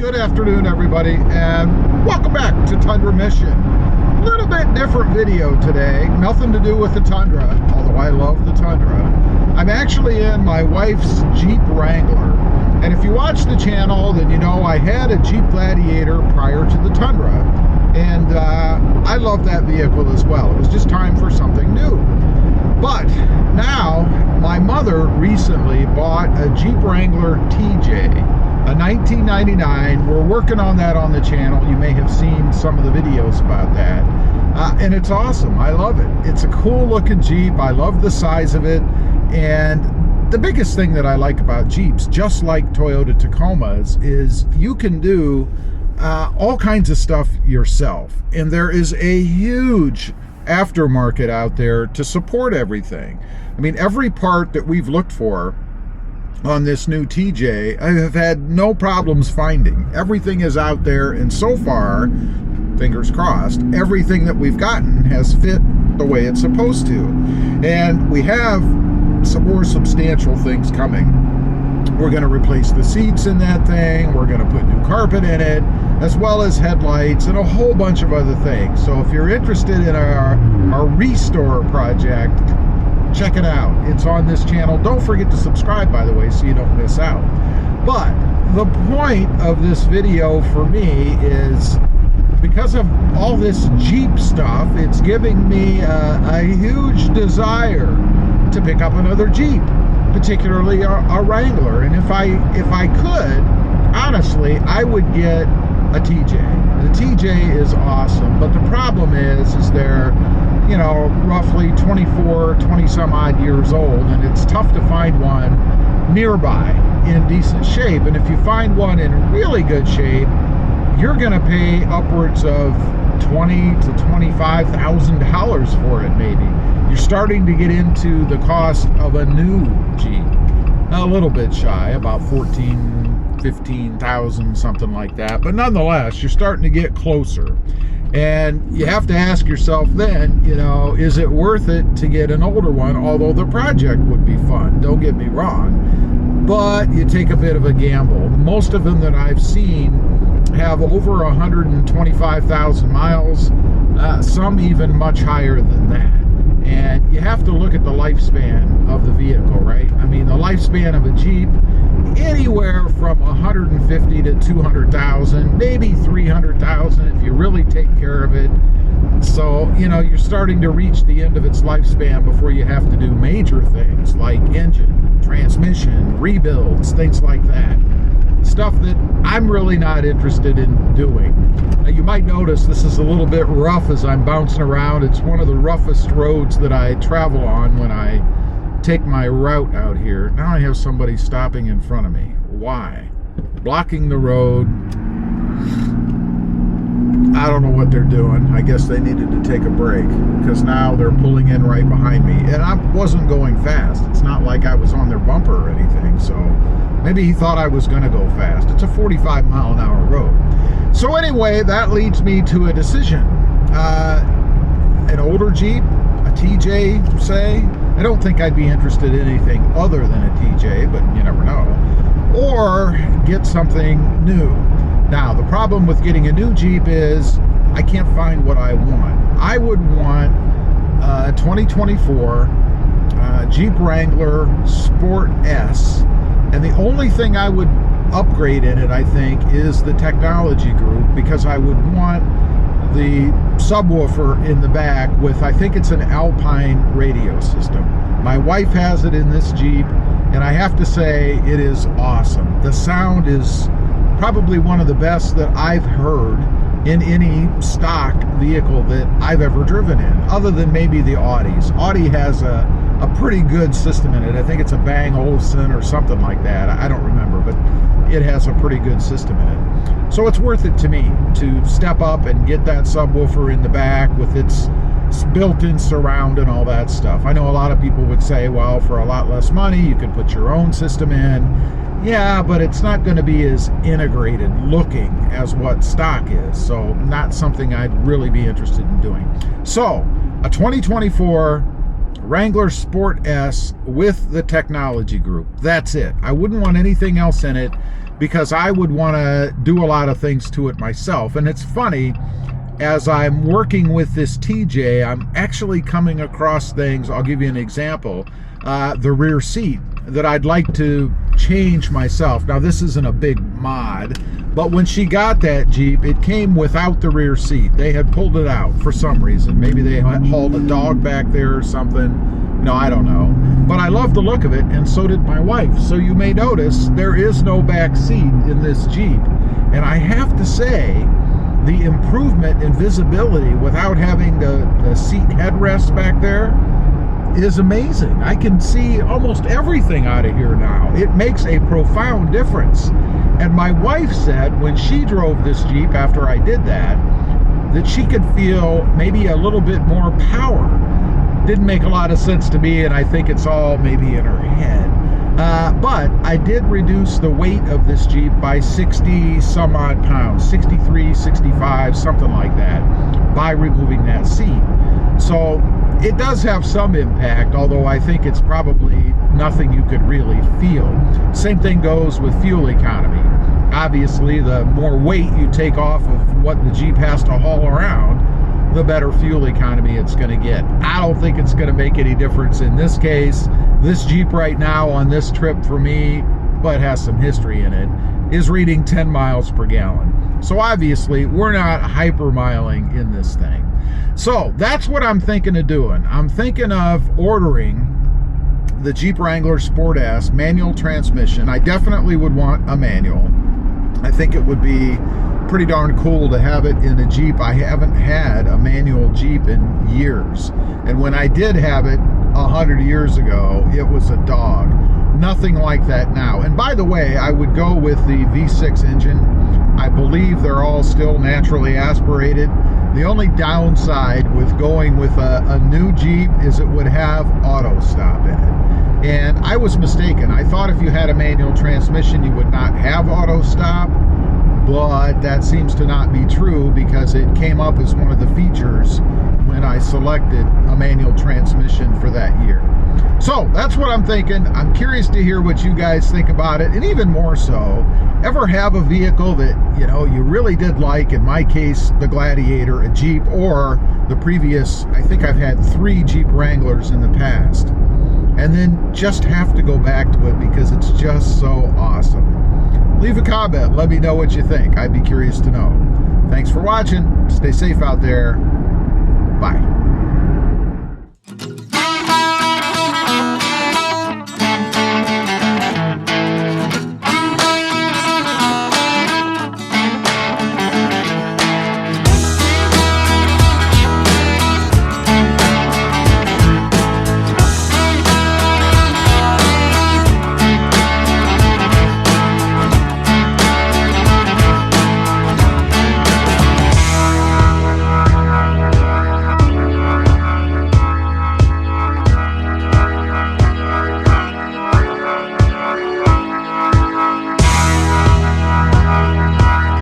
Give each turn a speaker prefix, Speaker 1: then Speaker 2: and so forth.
Speaker 1: Good afternoon, everybody, and welcome back to Tundramission. A little bit different video today. Nothing to do with the Tundra, although I love the Tundra. I'm actually in my wife's Jeep Wrangler. And if you watch the channel, then you know I had a Jeep Gladiator prior to the Tundra. And I love that vehicle as well. It was just time for something new. But now, my mother recently bought a Jeep Wrangler TJ, a 1999. We're working on that on the channel. You may have seen some of the videos about that. And it's awesome. I love it. It's a cool looking Jeep. I love the size of it. And the biggest thing that I like about Jeeps, just like Toyota Tacomas, is you can do all kinds of stuff yourself. And there is a huge aftermarket out there to support everything. I mean, every part that we've looked for on this new TJ, I have had no problems finding. Everything is out there, and so far, fingers crossed, everything that we've gotten has fit the way it's supposed to. And we have some more substantial things coming. We're going to replace the seats in that thing. We're going to put new carpet in it, as well as headlights and a whole bunch of other things. So if you're interested in our restore project, check it out. It's on this channel. Don't forget to subscribe, by the way, so you don't miss out. But the point of this video for me is, because of all this Jeep stuff, it's giving me a huge desire to pick up another Jeep, particularly a Wrangler. And if I could, honestly, I would get a TJ. The TJ is awesome, but the problem is they're, you know, roughly 20 some odd years old, and it's tough to find one nearby in decent shape. And if you find one in really good shape, you're going to pay upwards of $20,000 to $25,000 for it, maybe. You're starting to get into the cost of a new Jeep. A little bit shy, about $15,000, something like that. But nonetheless, you're starting to get closer. And you have to ask yourself then, you know, is it worth it to get an older one? Although the project would be fun, don't get me wrong. But you take a bit of a gamble. Most of them that I've seen have over 125,000 miles, some even much higher than that. And you have to look at the lifespan of the vehicle, right? I mean, the lifespan of a Jeep, anywhere from 150 to 200,000, maybe 300,000 if you really take care of it. So, you know, you're starting to reach the end of its lifespan before you have to do major things like engine, transmission, rebuilds, things like that. Stuff that I'm really not interested in doing. Now, you might notice this is a little bit rough as I'm bouncing around. It's one of the roughest roads that I travel on when I take my route out here. Now I have somebody stopping in front of me. Why? Blocking the road. I don't know what they're doing. I guess they needed to take a break, because now they're pulling in right behind me. And I wasn't going fast. It's not like I was on their bumper or anything. So maybe he thought I was going to go fast. It's a 45-mile-an-hour road. So anyway, that leads me to a decision. An older Jeep, a TJ, say. I don't think I'd be interested in anything other than a TJ, but you never know. Or get something new. Now, the problem with getting a new Jeep is I can't find what I want. I would want a 2024 Jeep Wrangler Sport S. And the only thing I would upgrade in it, I think, is the technology group, because I would want the subwoofer in the back with, I think it's an Alpine radio system. My wife has it in this Jeep, and I have to say it is awesome. The sound is probably one of the best that I've heard in any stock vehicle that I've ever driven in, other than maybe the Audis. Audi has a pretty good system in it. I think it's a Bang Olufsen or something like that. I don't remember, but it has a pretty good system in it. So it's worth it to me to step up and get that subwoofer in the back with its built-in surround and all that stuff. I know a lot of people would say, well, for a lot less money, you could put your own system in. Yeah, but it's not going to be as integrated looking as what stock is. So not something I'd really be interested in doing. So a 2024 Wrangler Sport S with the technology group. That's it. I wouldn't want anything else in it. because I would want to do a lot of things to it myself. And it's funny, as I'm working with this TJ, I'm actually coming across things. I'll give you an example. The rear seat that I'd like to change myself. Now, this isn't a big mod, but when she got that Jeep, it came without the rear seat. They had pulled it out for some reason. Maybe they had hauled a dog back there or something. No, I don't know. But I love the look of it, and so did my wife. So you may notice there is no back seat in this Jeep. And I have to say, the improvement in visibility without having the seat headrest back there is amazing. I can see almost everything out of here now. It makes a profound difference. And my wife said when she drove this Jeep after I did that she could feel maybe a little bit more power. Didn't make a lot of sense to me, and I think it's all maybe in her head. But I did reduce the weight of this Jeep by 60 some odd pounds, 63, 65, something like that, by removing that seat. So it does have some impact, although I think it's probably nothing you could really feel. Same thing goes with fuel economy. Obviously, the more weight you take off of what the Jeep has to haul around, the better fuel economy it's going to get. I don't think it's going to make any difference in this case. This Jeep right now on this trip for me, but has some history in it, is reading 10 miles per gallon. So obviously, we're not hypermiling in this thing. So that's what I'm thinking of doing. I'm thinking of ordering the Jeep Wrangler Sport S manual transmission. I definitely would want a manual. I think it would be pretty darn cool to have it in a Jeep. I haven't had a manual Jeep in years. And when I did have it 100 years ago, it was a dog. Nothing like that now. And by the way, I would go with the V6 engine. I believe they're all still naturally aspirated. The only downside with going with a new Jeep is it would have auto stop in it. And I was mistaken. I thought if you had a manual transmission, you would not have auto stop. But that seems to not be true because it came up as one of the features when I selected a manual transmission for that year. So that's what I'm thinking. I'm curious to hear what you guys think about it. And even more so, ever have a vehicle that, you know, you really did like, in my case, the Gladiator, a Jeep, or the previous, I think I've had 3 Jeep Wranglers in the past, and then just have to go back to it because it's just so awesome. Leave a comment. Let me know what you think. I'd be curious to know. Thanks for watching. Stay safe out there. Bye.